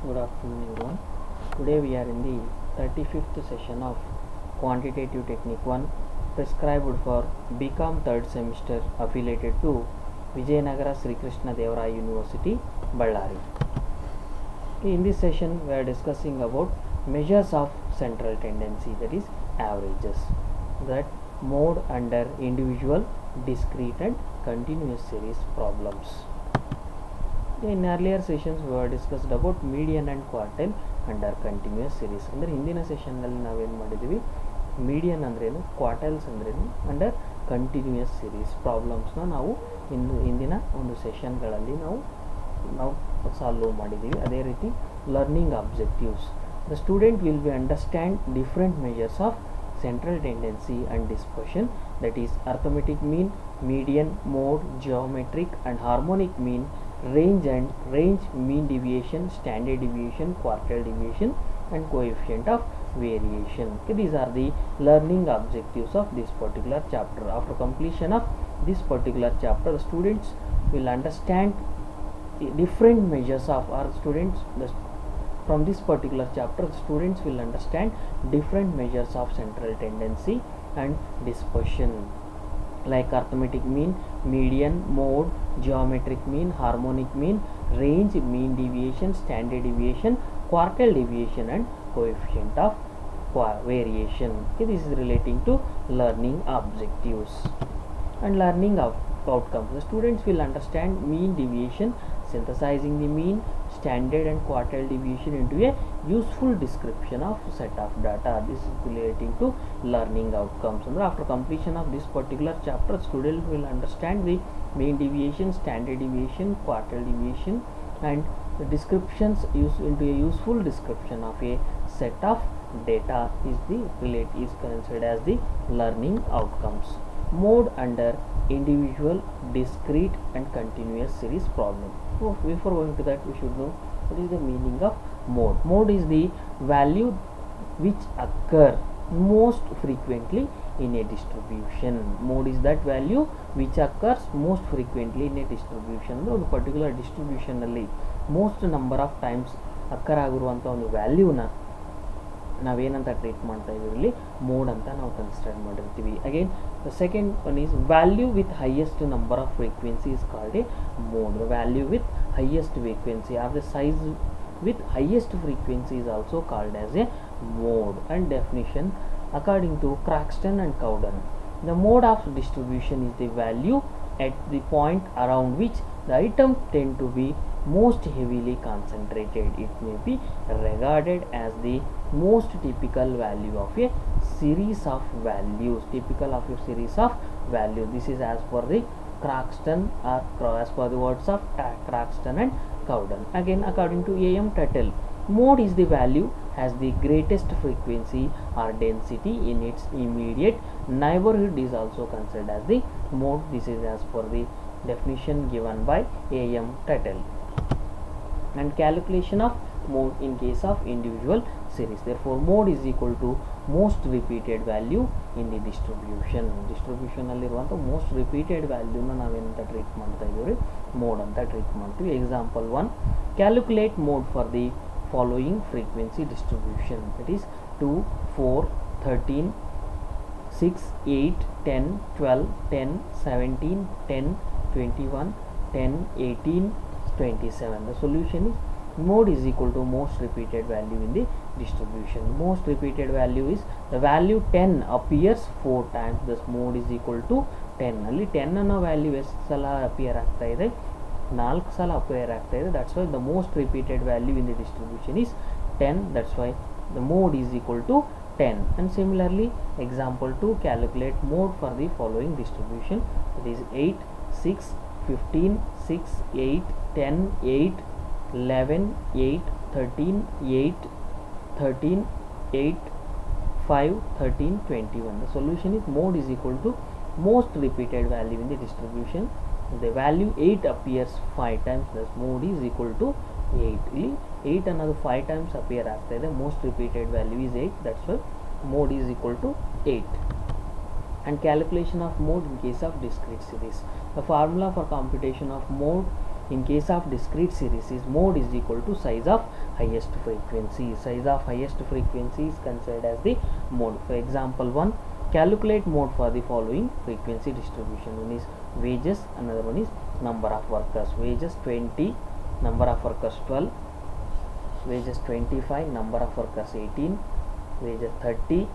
Good afternoon, everyone. Today we are in the 35th session of Quantitative Technique 1 prescribed for BCom 3rd semester affiliated to Vijayanagara Sri Krishna Devaraya University, Ballari. In this session we are discussing about measures of central tendency, that is averages, that mode under individual, discrete and continuous series problems. In earlier sessions we have discussed about median and quartile under continuous series. ಅಂದರೆ ಹಿಂದಿನ ಸೆಷನ್ನಲ್ಲಿ ನಾವೇನು ಮಾಡಿದ್ದೀವಿ, median ಅಂದ್ರೇನು, quartiles ಅಂದ್ರೇನು, under continuous series ಪ್ರಾಬ್ಲಮ್ಸ್ನ ನಾವು ಹಿಂದಿನ ಒಂದು ಸೆಷನ್ಗಳಲ್ಲಿ ನಾವು ಸಾಲ್ವ್ ಮಾಡಿದ್ದೀವಿ. ಅದೇ ರೀತಿ learning objectives, the student will be understand different measures of central tendency and dispersion, that is arithmetic mean, median, mode, geometric and harmonic mean, range and range mean deviation, standard deviation, quartile deviation and coefficient of variation. Okay, these are the learning objectives of this particular chapter. After completion of this particular chapter, the students will understand different measures of from this particular chapter, students will understand different measures of central tendency and dispersion, like arithmetic mean, median, mode, geometric mean, harmonic mean, range, mean deviation, standard deviation, quartile deviation and coefficient of variation. Okay, this is relating to learning objectives and learning outcomes. The students will understand mean deviation, synthesizing the mean, standard and quartile deviation into a useful description of set of data. This is relating to learning outcomes. And after completion of this particular chapter, students will understand the mean deviation, standard deviation, quartile deviation and the descriptions into a useful description of a set of data is considered as the learning outcomes. Mode under individual, discrete and continuous series problem. So before going to that, we should know what is the meaning of mode. Mode is the value which occur most frequently in a distribution. Mode is that value which occurs most frequently in a distribution. ಒಂದು particular ಡಿಸ್ಟ್ರಿಬ್ಯೂಷನಲ್ಲಿ most number of times occur ಆಗಿರುವಂಥ ಒಂದು ವ್ಯಾಲ್ಯೂನ ನಾವೇನಂತ treat ಮಾಡ್ತಾ ಇದೀವಿ, ಇಲ್ಲಿ mode ಅಂತ ನಾವು ಕನ್ಸಿಡರ್ ಮಾಡಿರ್ತೀವಿ. Again the second one is value with highest number off frequency is called A mode. Value with highest frequency are the size with highest frequency is also called as a mode. And definition according to Craxton and Cowden, the mode of distribution is the value at the point around which the item tend to be most heavily concentrated. It may be regarded as the most typical value of a series of values. Typical of a series of values. This is as per the Craxton or as per the words of Craxton and Cowden. Again, according to A.M. Tuttle, mode is the value has the greatest frequency or density in its immediate neighborhood is also considered as the mode. This is as per the definition given by A.M. Tuttle. And calculation of mode in case of individual series. Therefore, mode is equal to most repeated value in the distribution. Distribution ಅಲ್ಲಿರುವಂಥ most repeated ವ್ಯಾಲ್ಯೂನ ನಾವೇನಂತ treat ಮಾಡ್ತಾ ಇದೀವಿ, mode ಅಂತ treat ಮಾಡ್ತೀವಿ. Example 1, calculate mode for the following frequency distribution, that is 2, 4, 13, 6, 8, 10, 12, 10, 17, 10, 21, 10, 18, 27. The solution is mode is equal to most repeated value in the distribution. Most repeated value is the value 10 appears 4 times, thus mode is equal to 10. ಅಲ್ಲಿ 10 ಅನ್ನೋ value ಎಷ್ಟು ಸಲ appear ಆಗ್ತಾ ಇದೆ, 4 ಸಲ appear ಆಗ್ತಾ ಇದೆ. That's why the most repeated value in the distribution is 10. That's why the mode is equal to 10. And similarly, example 2, calculate mode for the following distribution, that is 8, 6, 15, 6, 8, 10, 8, 11, 8, 13, 8, 13, 8, 5, 13, 21. The solution is mode is equal to most repeated value in the distribution. The value 8 appears 5 times, thus mode is equal to 8. ಇಲ್ಲಿ 8 ಅನ್ನೋದು 5 times appear ಆಗ್ತಾ ಇದೆ, most repeated value is 8. That's why mode is equal to 8. And calculation of mode in case of discrete series. The formula for computation of mode In case of discrete series, is mode is equal to size of highest frequency. Size of highest frequency is considered as the mode. For example 1, calculate mode for the following frequency distribution. One is wages, another one is number of workers. Wages 20, number of workers 12, wages 25, number of workers 18, wages 30,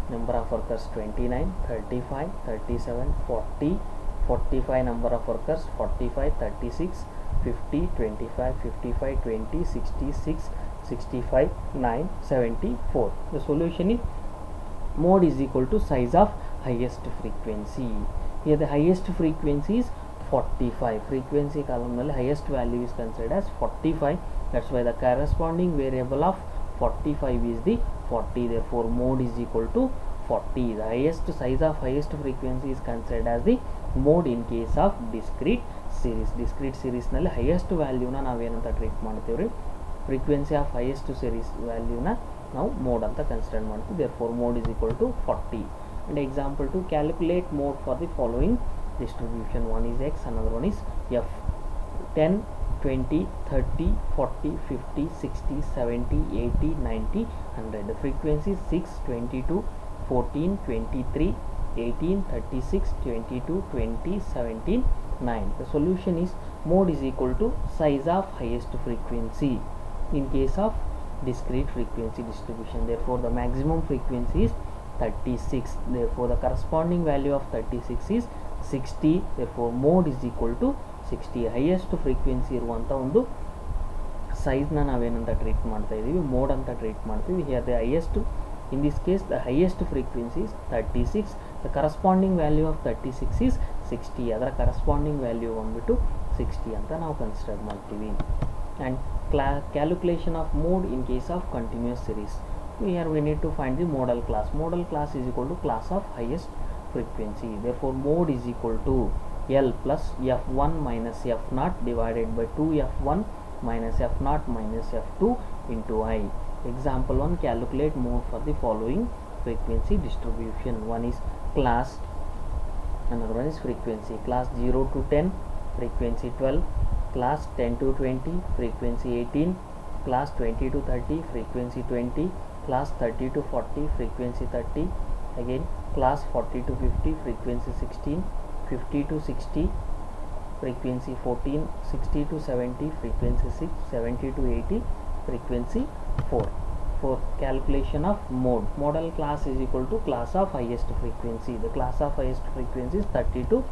number of workers 29, 35, 37, 40, 45, number of workers 45, 36, 50, 25, 55, 20, 66, 65, 9, 74. The solution is mode is equal to size of highest frequency. Here the highest frequency is 45. Frequency column highest value is considered as 45. That's why the corresponding variable of 45 is the 40. Therefore mode is equal to 40. The highest size of highest frequency is considered as the mode in case of discrete series. Discrete series ನಲ್ಲಿ highest value ನ ನಾವೇನಂತ treat ಮಾಡ್ತೀವ್ರಿ, frequency of highest series value ನ ನಾವು mode ಅಂತ consider ಮಾಡ್ತೀವಿ. therefore mode is equal to 40. and example 2, calculate mode for the following distribution. One is x, another one is f. 10, 20, 30, 40, 50, 60, 70, 80, 90, 100. The frequency is 6, 22, 14, 23, 18, 36, 22, 20, 17, 9. The solution is mode is equal to size of highest frequency in case of discrete frequency distribution. Therefore the maximum frequency is 36. Therefore the corresponding value of 36 is 60. Therefore mode is equal to 60. highest frequency ಇರುವಂತ ಒಂದು size ನ ನಾವೇನಂತ treat ಮಾಡ್ತಾ ಇದೀವಿ, mode ಅಂತ treat ಮಾಡ್ತೀವಿ. here the highest, in this case the highest frequency is 36. the corresponding value of 36 is 60. ಅದರ corresponding value ಬಂದ್ಬಿಟ್ಟು 60 ಅಂತ ನಾವು ಕನ್ಸಿಡರ್ ಮಾಡ್ತೀವಿ. and calculation of mode in case of continuous series. Here we need to find the modal class. Modal class is equal to class of highest frequency. Therefore mode is equal to L plus f1 minus f0 divided by 2f1 minus f0 minus f2 into I. Example 1, calculate mode for the following frequency distribution. One is class, another one is frequency. Class 0 to 10, frequency 12. Class 10 to 20, frequency 18. Class 20 to 30, frequency 20. Class 30 to 40, frequency 30. Again class 40 to 50, frequency 16. 50 to 60, frequency 14. 60 to 70, frequency 6. 70 to 80, frequency 4. For calculation of mode, modal class is equal to class of highest frequency. The class of highest frequency is 30 to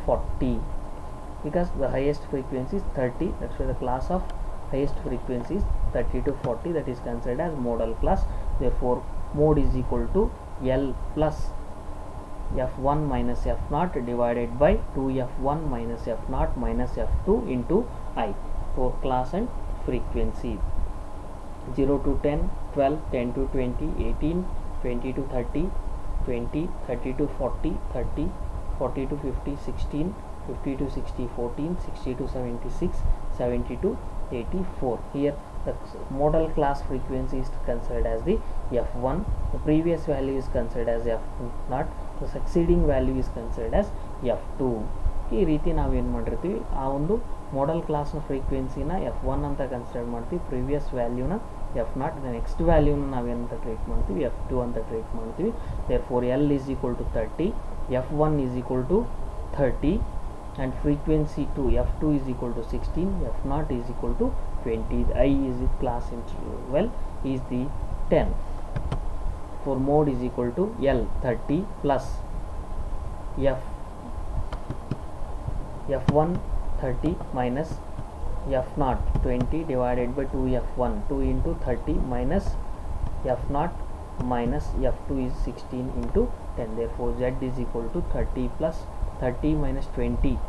40, because the highest frequency is 30. that's why the class of highest frequency is 30 to 40. that is considered as modal class. Therefore mode is equal to L plus f1 minus f0 divided by 2f1 minus f0 minus f2 into I for class and frequency. 0 to 10, 12, 10 to 20, 18, 20 to 30, 20, 30 to 40, 30, 40 to 50, 16, 50 to 60, 14, 60 to 76, 70 to 84. Here the modal class frequency is considered as the f1. the previous value is considered as f0. the succeeding value is considered as f2. ಈ ರೀತಿ ನಾವೇನು ಮಾಡಿರ್ತೀವಿ, ಆ ಒಂದು modal class ನ ಫ್ರೀಕ್ವೆನ್ಸಿನ f1 ಅಂತ consider ಮಾಡ್ತೀವಿ, previous ವ್ಯಾಲ್ಯೂನ f0, the next ವ್ಯಾಲ್ಯೂನ ನಾವೇನಂತ ಟ್ರೀಟ್ ಮಾಡ್ತೀವಿ, f2 ಅಂತ ಟ್ರೀಟ್ ಮಾಡ್ತೀವಿ. therefore L is equal to 30, f1 is equal to 30, and frequency 2 f2 is equal to 16, f0 is equal to 20. the I is the class interval is the 10. for mode is equal to L 30 plus f1 30 minus f0 20 divided by 2f1, 2 into 30 minus f0 minus f2 is 16 into 10. therefore Z is equal to 30 plus 30 minus 20,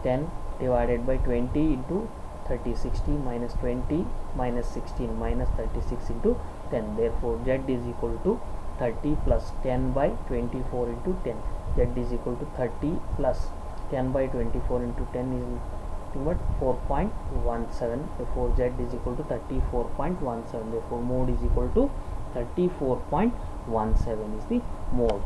10 divided by 20 into 30, 60 minus 20 minus 16 minus 36 into 10. therefore Z is equal to 30 plus 10 by 24 into 10. Z is equal to 30 plus 10 by 24 into 10 is nothing but 4.17. therefore Z is equal to 34.17. therefore mode is equal to 34.17 is the mode.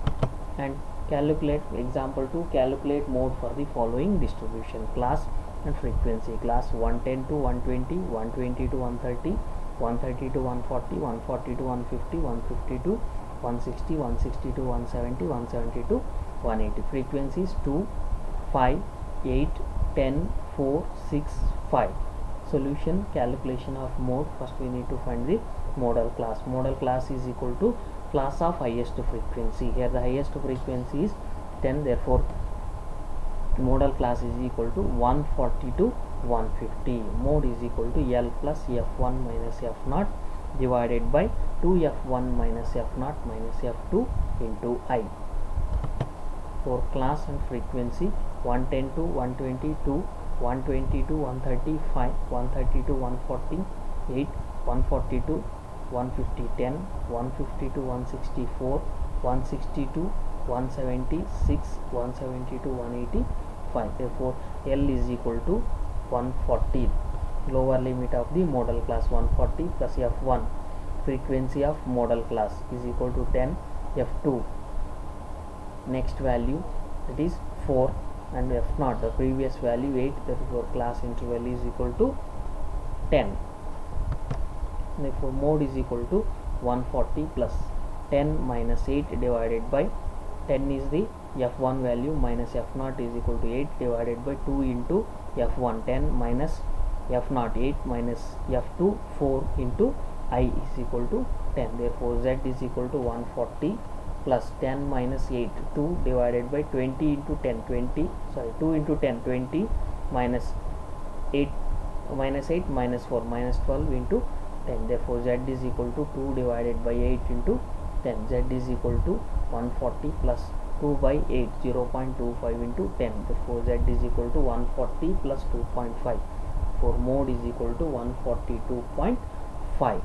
and calculate example 2, calculate mode for the following distribution. class and frequency. Class 110 to 120, 120 to 130, 130 to 140, 140 to 150, 150 to 160, 160 to 170, 170 to 180. Frequencies 2, 5, 8, 10, 4, 6, 5. Solution, calculation of mode. First we need to find the modal class. Modal class is equal to class of highest frequency. Here the highest frequency is 10, therefore modal class is equal to 140 to 150. Mode is equal to L plus F1 minus F0 divided by 2F1 minus F0 minus F2 into I. For class and frequency 110 to 122, 120 to 135, 130 to 140, 8, 140 to 150, 10, 150 to 164, 160 to 176, 170 to 185. Therefore L is equal to 140. Lower limit of the modal class 140 plus F1. Frequency of modal class is equal to 10. F2 next value, that is 4, and F0 the previous value 8, therefore class interval is equal to 10. Therefore mode is equal to 140 plus 10 minus 8 divided by 10 is the F1 value minus F0 is equal to 8 divided by 2 into F1, 10 minus F0 8 minus F2 4 into I is equal to 10. Therefore Z is equal to 140 plus 10 minus 8, 2 divided by 20 into 10, 20, sorry 2 into 10, 20 minus 8 minus 8 minus 4 minus 12 into 10. Therefore Z is equal to 2 divided by 8 into 10. Z is equal to 140 plus 2 by 8, 0.25 into 10. Therefore Z is equal to 140 plus 2.5. For mode is equal to 142.5.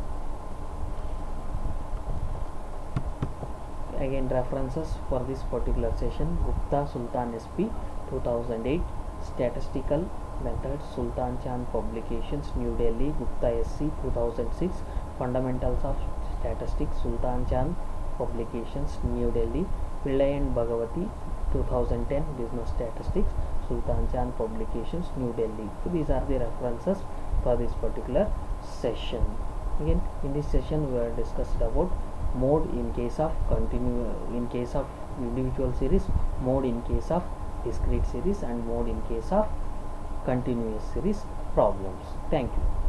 Again references for this particular session: Gupta Sultan SP 2008, Statistical Methods, Sultan Chand Publications, New Delhi; Gupta SC 2006, Fundamentals of Statistics, Sultan Chand Publications, New Delhi; Pillai and Bhagavati 2010, Business Statistics, Sultan Chand Publications, New Delhi. So these are the references for this particular session. Again in this session we have discussed about mode in case of individual series, mode in case of discrete series, and mode in case of continuous series problems. Thank you.